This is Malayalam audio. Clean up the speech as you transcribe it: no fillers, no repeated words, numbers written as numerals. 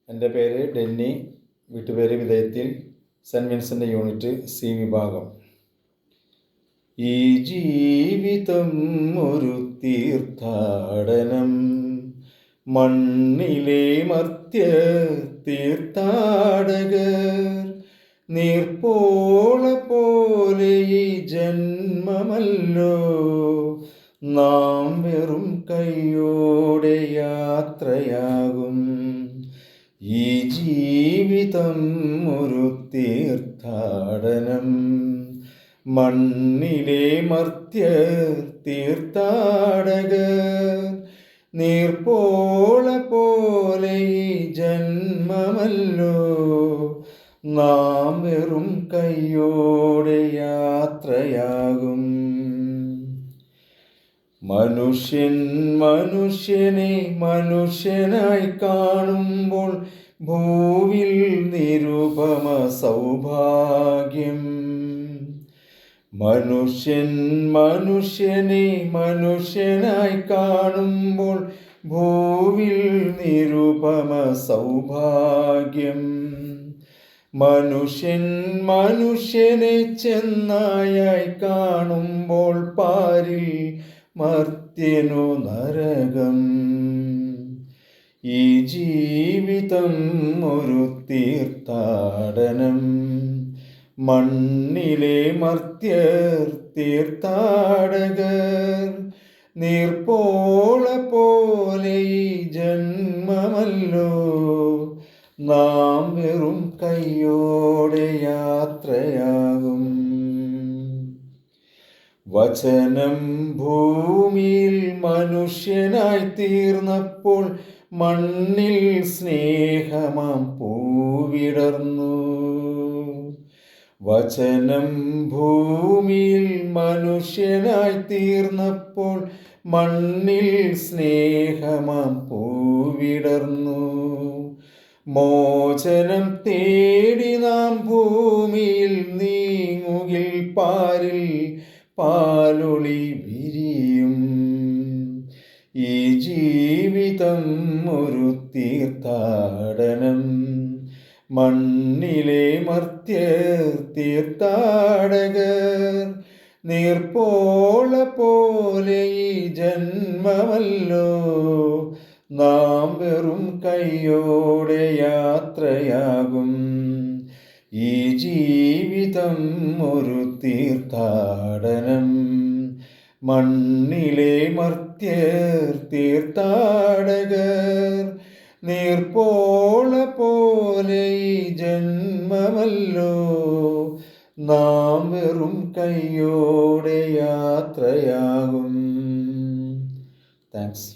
എൻ്റെ പേര് ഡെന്നി, വീട്ടുപേര് വിധേയത്തിൽ, സെൻറ്റ് വിൻസെൻ്റ് യൂണിറ്റ് സി വിഭാഗം. ഈ ജീവിതം ഒരു തീർത്ഥാടനം, മണ്ണിലെ മർത്യ തീർത്ഥാടകർ. നീർപ്പോള പോലെ ഈ ജന്മമല്ലോ, നാം വെറും കൈയോടെ യാത്രയാകും. ഈ ജീവിതം ഒരു തീർത്ഥാടനം, മണ്ണിലെ മർത്യ തീർത്ഥാടകർ. നീർപ്പോള പോലെ ഈ ജന്മമല്ലോ, നാം വെറും കൈയോടെ യാത്രയാകും. മനുഷ്യൻ മനുഷ്യനെ മനുഷ്യനായി കാണുമ്പോൾ ഭൂവിൽ നിരുപമ സൗഭാഗ്യം. മനുഷ്യൻ മനുഷ്യനെ മനുഷ്യനായി കാണുമ്പോൾ ഭൂവിൽ നിരുപമ സൗഭാഗ്യം. മനുഷ്യൻ മനുഷ്യനെ ചെന്നായായി കാണുമ്പോൾ പാരിൽ മർത്യനു നരകം. ഈ ജീവിതം ഒരു തീർത്ഥാടനം, മണ്ണിലെ മർത്യർ തീർത്ഥാടകർ. നീർപ്പോള പോലെ ഈ ജന്മമല്ലോ, നാം വെറും കൈയോടെ യാത്രയാകും. വചനം ഭൂമിയിൽ മനുഷ്യനായി തീർന്നപ്പോൾ മണ്ണിൽ സ്നേഹമാം പൂവിടർന്നു. വചനം ഭൂമിയിൽ മനുഷ്യനായി തീർന്നപ്പോൾ മണ്ണിൽ സ്നേഹമാം പൂവിടർന്നു. മോചനം തേടി നാം ഭൂമിയിൽ നീങ്ങുകിൽ പാരിൽ പാലൊളി വിരിയും. ഈ ജീവിതം ഒരു തീർത്ഥാടനം, മണ്ണിലെ മർത്യർ തീർത്ഥാടകർ. നീർപ്പോള പോലെ ഈ ജന്മമല്ലോ, നാം വെറും കൈയോടെ യാത്രയാകും. ഈ ജീവിതം ഒരു തീർത്ഥാടനം, മണ്ണിലെ മർത്യർ തീർത്ഥാടകർ. നീർപ്പോള പോലെ ഈ ജന്മമല്ലോ, നാം വെറും കൈയോടെ യാത്രയാകും. താങ്ക്സ്.